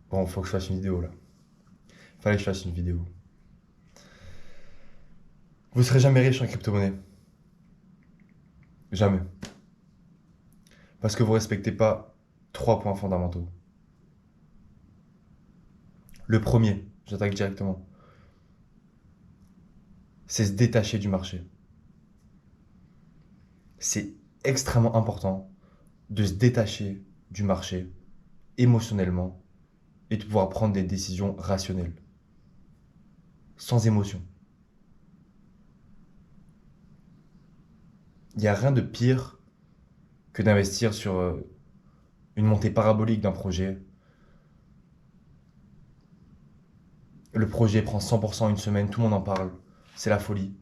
Bon, faut que je fasse une vidéo là. Fallait que je fasse une vidéo. Vous serez jamais riche en crypto-monnaie. Jamais. Parce que vous respectez pas trois points fondamentaux. Le premier, j'attaque directement, c'est se détacher du marché. C'est extrêmement important de se détacher du marché émotionnellement et de pouvoir prendre des décisions rationnelles, sans émotion. Il n'y a rien de pire que d'investir sur une montée parabolique d'un projet. Le projet prend 100% une semaine, tout le monde en parle, c'est la folie.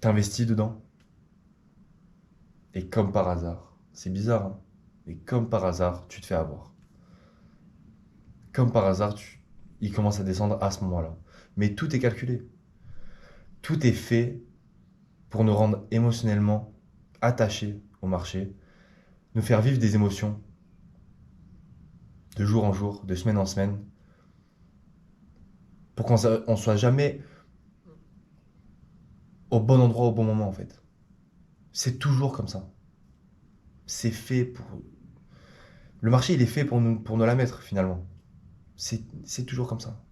T'investis dedans et comme par hasard, c'est bizarre, hein, mais comme par hasard, tu te fais avoir. Comme par hasard, il commence à descendre à ce moment-là. Mais tout est calculé. Tout est fait pour nous rendre émotionnellement attachés au marché, nous faire vivre des émotions de jour en jour, de semaine en semaine, pour qu'on ne soit jamais au bon endroit au bon moment en fait. C'est toujours comme ça. C'est fait pour... Le marché, il est fait pour nous la mettre finalement. C'est toujours comme ça.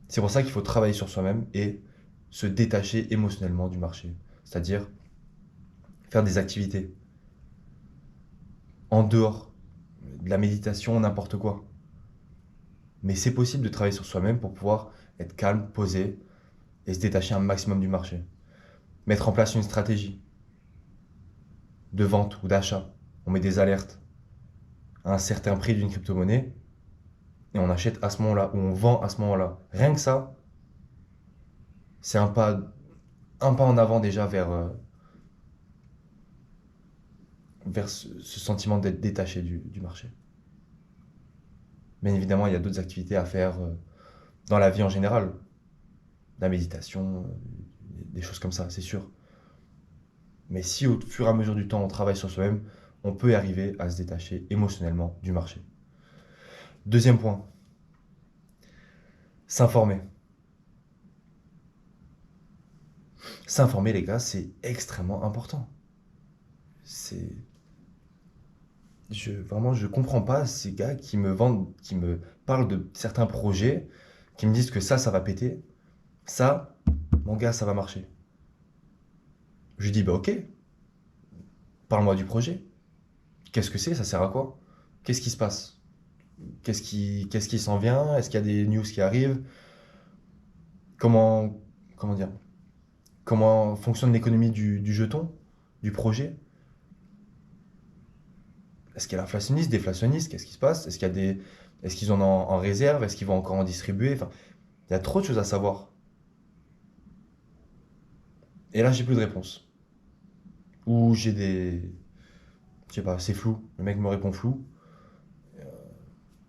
C'est pour ça qu'il faut travailler sur soi-même et se détacher émotionnellement du marché. C'est-à-dire faire des activités en dehors de la méditation, n'importe quoi. Mais c'est possible de travailler sur soi-même pour pouvoir être calme, posé et se détacher un maximum du marché. Mettre en place une stratégie de vente ou d'achat. On met des alertes à un certain prix d'une crypto-monnaie et on achète à ce moment-là ou on vend à ce moment-là. Rien que ça, c'est un pas en avant déjà vers ce sentiment d'être détaché du marché. Bien évidemment, il y a d'autres activités à faire dans la vie en général. La méditation, des choses comme ça, c'est sûr. Mais si au fur et à mesure du temps on travaille sur soi-même, on peut y arriver à se détacher émotionnellement du marché. Deuxième point, s'informer. S'informer, les gars, c'est extrêmement important. C'est. Vraiment, je comprends pas ces gars qui me vendent, qui me parlent de certains projets, qui me disent que ça va péter. Ça, mon gars, ça va marcher. Je lui dis, bah ok, parle-moi du projet. Qu'est-ce que c'est? Ça sert à quoi? Qu'est-ce qui se passe? Qu'est-ce qui s'en vient? Est-ce qu'il y a des news qui arrivent? Comment, comment dire? Comment fonctionne l'économie du jeton, du projet? Est-ce qu'il y a l'inflationniste, déflationniste? Qu'est-ce qui se passe? Est-ce qu'ils en ont en réserve? Est-ce qu'ils vont encore en distribuer? Enfin, il y a trop de choses à savoir. Et là, j'ai plus de réponse. Ou j'ai des, je sais pas, c'est flou. Le mec me répond flou.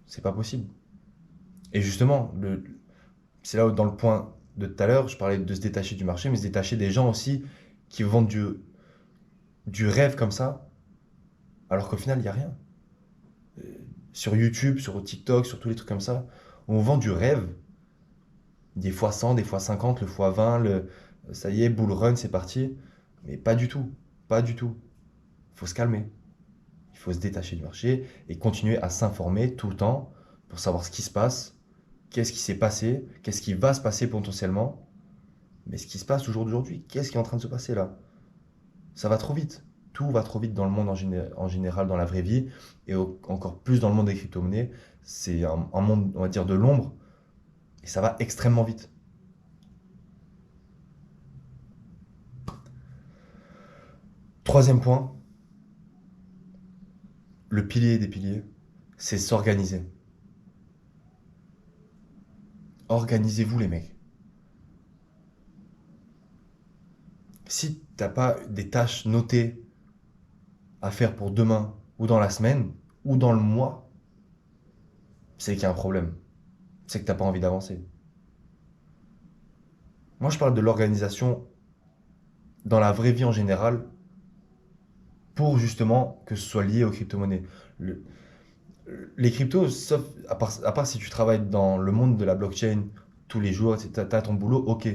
C'est pas possible. Et justement, c'est là où, dans le point de tout à l'heure, je parlais de se détacher du marché, mais se détacher des gens aussi qui vendent du rêve comme ça, alors qu'au final, il n'y a rien. Sur YouTube, sur TikTok, sur tous les trucs comme ça, on vend du rêve, des fois 100, des fois 50, le fois 20, ça y est, bull run, c'est parti. Mais pas du tout, pas du tout. Il faut se calmer, il faut se détacher du marché et continuer à s'informer tout le temps pour savoir ce qui se passe, qu'est-ce qui s'est passé, qu'est-ce qui va se passer potentiellement, mais ce qui se passe au jour d'aujourd'hui, qu'est-ce qui est en train de se passer là? Ça va trop vite. Tout va trop vite dans le monde en général, dans la vraie vie, et encore plus dans le monde des crypto-monnaies. C'est un monde, on va dire, de l'ombre, et ça va extrêmement vite. Troisième point, le pilier des piliers, c'est s'organiser. Organisez-vous les mecs. Si t'as pas des tâches notées à faire pour demain, ou dans la semaine, ou dans le mois, c'est qu'il y a un problème. C'est que t'as pas envie d'avancer. Moi, je parle de l'organisation dans la vraie vie en général, pour justement que ce soit lié aux crypto-monnaies. Les cryptos, sauf à part si tu travailles dans le monde de la blockchain tous les jours, tu as ton boulot, ok.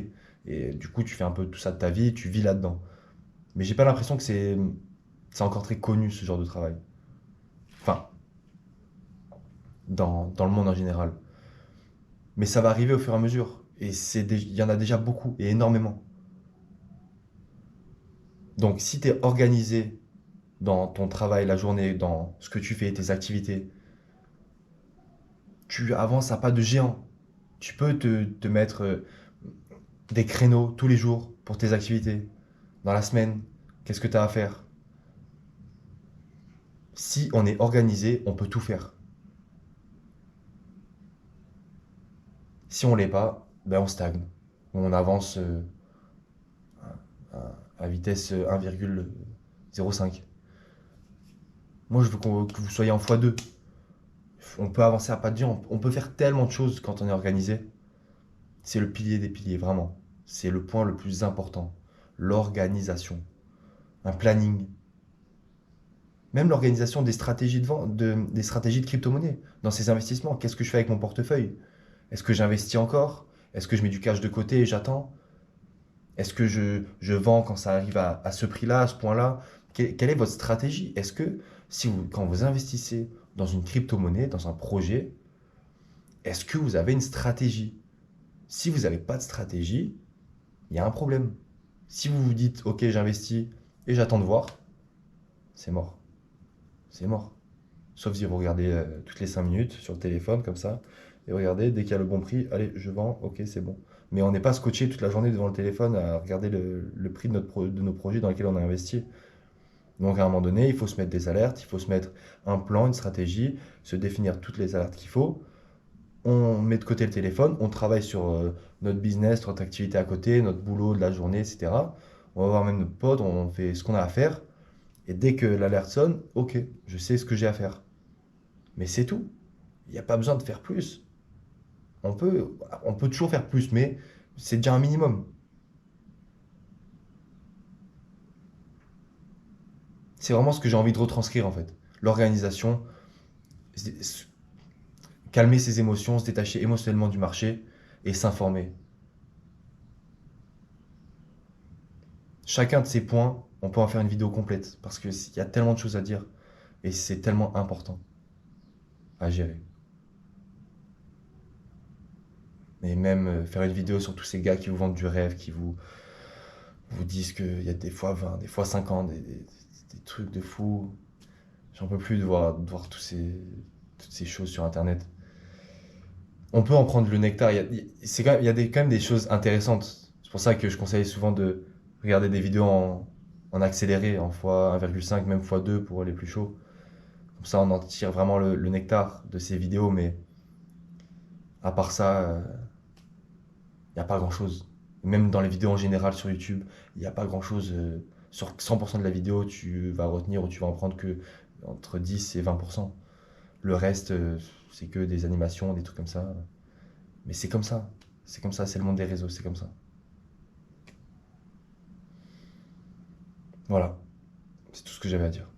Et du coup, tu fais un peu tout ça de ta vie, tu vis là-dedans. Mais j'ai pas l'impression que c'est encore très connu ce genre de travail. Enfin, dans le monde en général. Mais ça va arriver au fur et à mesure. Et il y en a déjà beaucoup et énormément. Donc, si tu es organisé dans ton travail, la journée, dans ce que tu fais, tes activités, tu avances à pas de géant. Tu peux te mettre des créneaux tous les jours pour tes activités. Dans la semaine, qu'est-ce que tu as à faire? Si on est organisé, on peut tout faire. Si on l'est pas, ben on stagne. On avance à vitesse 1,05. Moi, je veux que vous soyez en x2. On peut avancer à pas de géant. On peut faire tellement de choses quand on est organisé. C'est le pilier des piliers, vraiment. C'est le point le plus important. L'organisation. Un planning. Même l'organisation des stratégies de vente, des stratégies de crypto-monnaie. Dans ces investissements, qu'est-ce que je fais avec mon portefeuille? Est-ce que j'investis encore? Est-ce que je mets du cash de côté et j'attends? Est-ce que je vends quand ça arrive à ce prix-là, à ce point-là? Quelle est votre stratégie? Est-ce que quand vous investissez dans une crypto-monnaie, dans un projet, est-ce que vous avez une stratégie? Si vous n'avez pas de stratégie, il y a un problème. Si vous vous dites, ok, j'investis et j'attends de voir, c'est mort. C'est mort. Sauf si vous regardez toutes les 5 minutes sur le téléphone, comme ça, et regardez, dès qu'il y a le bon prix, allez, je vends, ok, c'est bon. Mais on n'est pas scotché toute la journée devant le téléphone à regarder le prix de nos projets dans lesquels on a investi. Donc à un moment donné, il faut se mettre des alertes, il faut se mettre un plan, une stratégie, se définir toutes les alertes qu'il faut. On met de côté le téléphone, on travaille sur notre business, notre activité à côté, notre boulot de la journée, etc. On va voir même notre pote, on fait ce qu'on a à faire. Et dès que l'alerte sonne, ok, je sais ce que j'ai à faire. Mais c'est tout. Il n'y a pas besoin de faire plus. On peut, on peut toujours faire plus, mais c'est déjà un minimum. C'est vraiment ce que j'ai envie de retranscrire en fait. L'organisation, calmer ses émotions, se détacher émotionnellement du marché et s'informer. Chacun de ces points, on peut en faire une vidéo complète parce qu'il y a tellement de choses à dire et c'est tellement important à gérer. Et même faire une vidéo sur tous ces gars qui vous vendent du rêve, vous disent qu'il y a des fois 20, des fois 50, des trucs de fou. J'en peux plus de voir toutes ces choses sur Internet. On peut en prendre le nectar. Il y a quand même des choses intéressantes. C'est pour ça que je conseille souvent de regarder des vidéos en accéléré, en x1,5, même x2 pour les plus chauds. Comme ça, on en tire vraiment le nectar de ces vidéos, mais à part ça, il n'y a pas grand-chose. Même dans les vidéos en général sur YouTube, il n'y a pas grand-chose. Sur 100% de la vidéo, tu vas retenir ou tu vas en prendre que entre 10 et 20%. Le reste, c'est que des animations, des trucs comme ça. Mais c'est comme ça. C'est comme ça, c'est le monde des réseaux, c'est comme ça. Voilà, c'est tout ce que j'avais à dire.